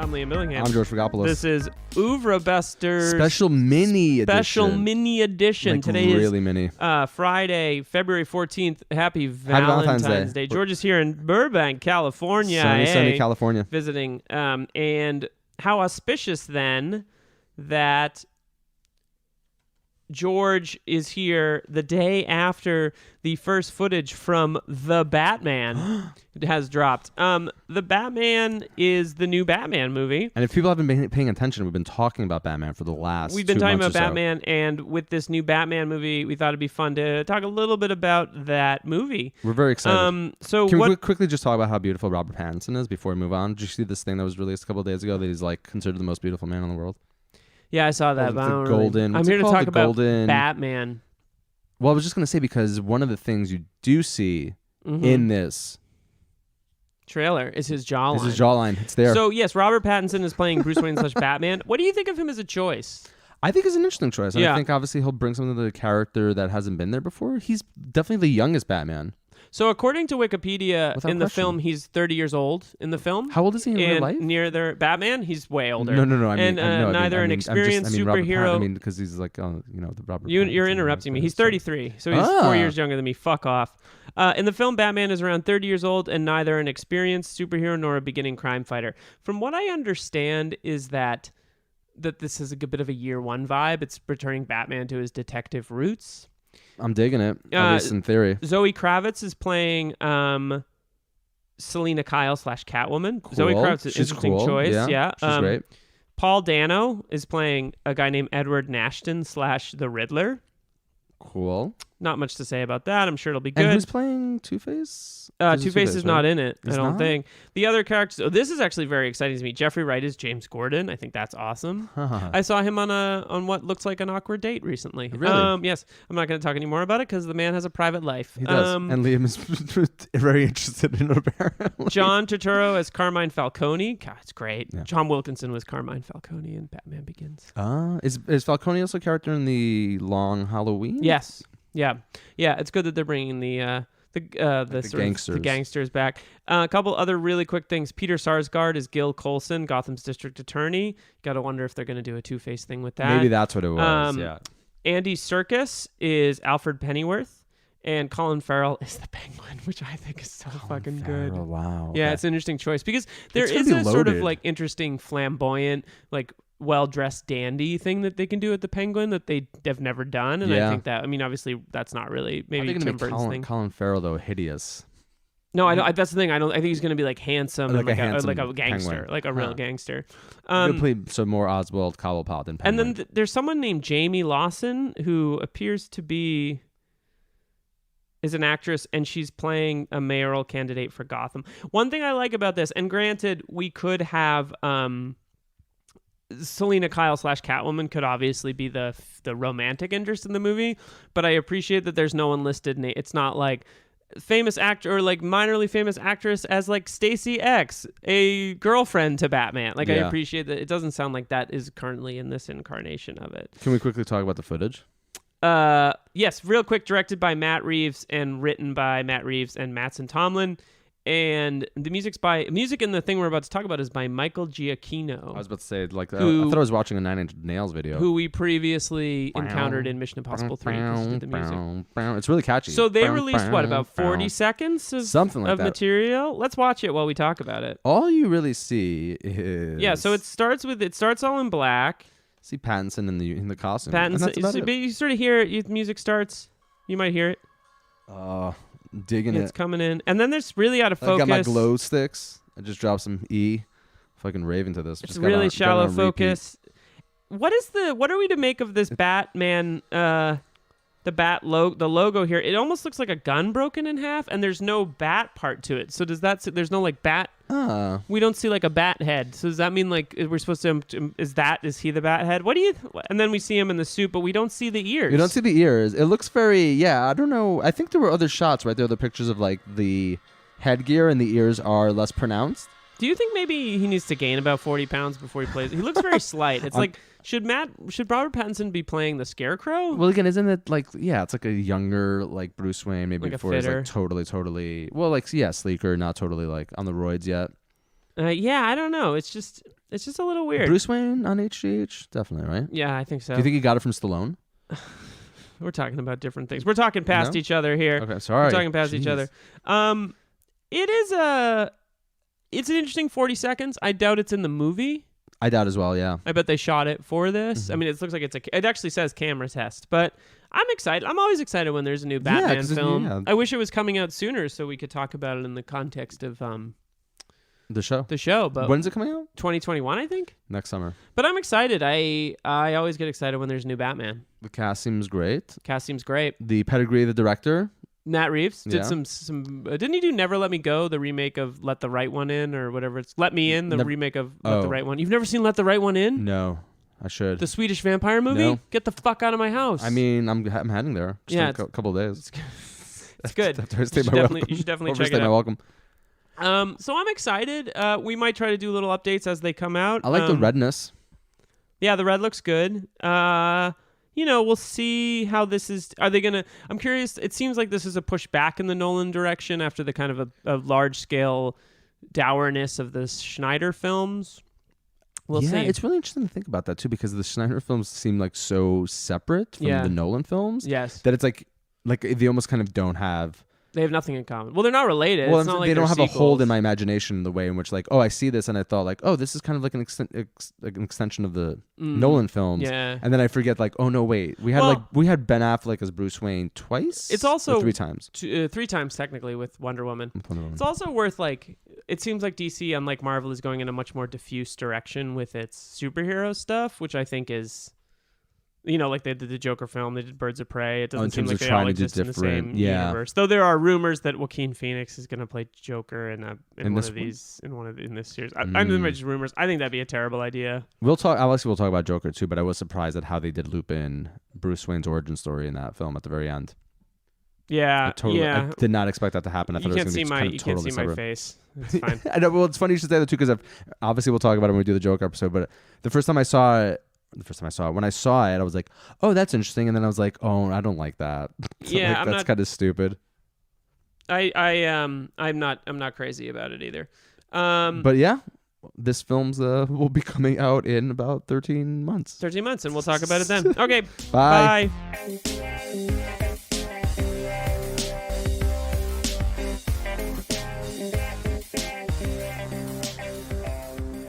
I'm Liam Billingham. I'm George Fagopoulos. This is Oeuvre Busters Special mini edition. Like Today really is mini. Friday, February 14th. Happy Valentine's Day. George is here in Burbank, California. Sunny California. Visiting. And how auspicious then that George is here the day after the first footage from The Batman has dropped. The Batman is the new Batman movie. And if people haven't been paying attention, we've been talking about Batman for the last We've been talking about so. Batman, and with this new Batman movie, we thought it'd be fun to talk a little bit about that movie. We're very excited. Can we quickly just talk about how beautiful Robert Pattinson is before we move on? Did you see this thing that was released a couple of days ago that he's like considered the most beautiful man in the world? Yeah, I saw that. But I'm here to talk about Batman. Well, I was just going to say, because one of the things you do see in this trailer is his jawline. It's there. So, yes, Robert Pattinson is playing Bruce Wayne / Batman. What do you think of him as a choice? I think it's an interesting choice. Yeah. I think obviously he'll bring something to the character that hasn't been there before. He's definitely the youngest Batman. So according to Wikipedia, Without in the question. film, he's 30 years old in the film. How old is he in real life? Near the Batman, he's way older. No. I mean, neither an experienced superhero. I mean, because he's like, the Robert. You're interrupting me. He's 33, so he's 4 years younger than me. Fuck off. In the film, Batman is around 30 years old and neither an experienced superhero nor a beginning crime fighter. From what I understand, is that this is a bit of a year one vibe. It's returning Batman to his detective roots. I'm digging it, at least in theory. Zoe Kravitz is playing Selena Kyle / Catwoman. Cool. Zoe Kravitz is an interesting choice. Yeah. She's great. Paul Dano is playing a guy named Edward Nashton / the Riddler. Cool. Not much to say about that. I'm sure it'll be good. And who's playing Two-Face? Two-Face is not in it, He's I don't not? think. The other characters... Oh, this is actually very exciting to me. Jeffrey Wright is James Gordon. I think that's awesome. I saw him on what looks like an awkward date recently. Really? Yes. I'm not going to talk anymore about it because the man has a private life. He does. And Liam is very interested in it, apparently. John Turturro as Carmine Falcone. God, it's great. Yeah. John Wilkinson was Carmine Falcone in Batman Begins. Is Falcone also a character in the Long Halloween? Yes. Yeah. It's good that they're bringing the gangsters back. A couple other really quick things. Peter Sarsgaard is Gil Colson, Gotham's district attorney. Got to wonder if they're going to do a Two-Face thing with that. Maybe that's what it was. Yeah. Andy Serkis is Alfred Pennyworth, and Colin Farrell is the Penguin, which I think is so fucking good. Wow. Yeah, okay. it's an interesting choice because there It's is gonna a be sort of loaded. like interesting, flamboyant, like well-dressed dandy thing that they can do at the Penguin that they have never done, and I think that, I mean, obviously that's not really maybe Tim Burton's thing. Colin Farrell though hideous. No, I don't. That's the thing. I think he's going to be like handsome, Like and a handsome like a gangster, penguin. like a real gangster. He'll play some more Oswald Cobblepot than Penguin. And then there's someone named Jamie Lawson who appears to be is an actress, and she's playing a mayoral candidate for Gotham. One thing I like about this, and granted, we could have Selena Kyle / Catwoman could obviously be the romantic interest in the movie, but I appreciate that there's no one listed. It's not like famous actor or like minorly famous actress as like Stacey X, a girlfriend to Batman. Like, I appreciate that it doesn't sound like that is currently in this incarnation of it. Can we quickly talk about the footage? Yes, real quick. Directed by Matt Reeves and written by Matt Reeves and Mattson Tomlin. And the music in the thing we're about to talk about is by Michael Giacchino. I was about to say, like, I thought I was watching a 9 Inch Nails video. Who we previously encountered in Mission Impossible 3 because he did the music. It's really catchy. So they released, about 40 seconds of, something like that. material? Let's watch it while we talk about it. All you really see is... Yeah, so it starts all in black. See Pattinson in the costume. Pattinson, you sort of hear it, music starts. You might hear it. Digging It's coming in. And then there's really out of focus. I got my glow sticks. I just dropped some E. Fucking raving to this. It's really shallow focus. What are we to make of this Batman, the logo here? It almost looks like a gun broken in half, and there's no bat part to it. So there's no like bat? We don't see like a bat head. So does that mean like we're supposed to, is he the bat head? And then we see him in the suit, but we don't see the ears. You don't see the ears. It looks very, I don't know. I think there were other shots, right? There are the pictures of like the headgear and the ears are less pronounced. Do you think maybe he needs to gain about 40 pounds before he plays? He looks very slight. It's like, should Robert Pattinson be playing the Scarecrow? Well, again, isn't it like, it's like a younger, like Bruce Wayne, maybe like before he's like totally, well, like, sleeker, not totally like on the roids yet. Yeah, I don't know. It's just a little weird. Bruce Wayne on HGH, definitely, right? Yeah, I think so. Do you think he got it from Stallone? We're talking about different things. We're talking past each other here. Okay, sorry. We're talking past each other. It's an interesting 40 seconds. I doubt it's in the movie. I doubt as well, yeah. I bet they shot it for this. I mean, it looks like it actually says camera test, but I'm excited. I'm always excited when there's a new Batman film. Yeah. I wish it was coming out sooner so we could talk about it in the context of the show. But when's it coming out? 2021, I think. Next summer. But I'm excited. I always get excited when there's a new Batman. The cast seems great. The pedigree of the director. Matt Reeves did some didn't he do Never Let Me Go, the remake of Let the Right One In, or whatever it's Let Me In, remake of Let the Right One. You've never seen Let the Right One In? No, I should. The Swedish vampire movie? No. Get the fuck out of my house. I mean, I'm heading there. Just in a couple of days. It's good. You should definitely check it out. Welcome. So I'm excited. We might try to do little updates as they come out. I like the redness. Yeah, the red looks good. We'll see how this is. Are they going to... I'm curious. It seems like this is a push back in the Nolan direction after the kind of a large-scale dourness of the Schneider films. We'll see. It's really interesting to think about that, too, because the Schneider films seem like so separate from the Nolan films. Yes. That it's like they almost kind of don't have... They have nothing in common. Well, they're not related. Well, it's not like they don't have sequels. a hold in my imagination in the way in which, like, I see this and I thought, like, this is kind of like an extension of the Nolan films. Yeah. And then I forget, like, oh no, wait, we had Ben Affleck as Bruce Wayne twice. It's also 3 times. 3 times technically with Wonder Woman. It's also worth it seems like DC, unlike Marvel, is going in a much more diffuse direction with its superhero stuff, which I think is. Like they did the Joker film, they did Birds of Prey. It doesn't seem like they all exist in the same universe. Though there are rumors that Joaquin Phoenix is going to play Joker in this series. I'm just rumors. I think that'd be a terrible idea. We'll talk about Joker too, but I was surprised at how they did loop in Bruce Wayne's origin story in that film at the very end. Yeah, I did not expect that to happen. I thought it was going to be kind of totally separate. My face. It's fine. I know. Well, it's funny you should say that too, because obviously we'll talk about it when we do the Joker episode. But the first time I saw it, when I saw it, I was like, "Oh, that's interesting," and then I was like, "Oh, I don't like that." So that's kind of stupid. I'm not crazy about it either. But yeah, this film's will be coming out in about 13 months. 13 months, and we'll talk about it then. Okay, bye. Bye.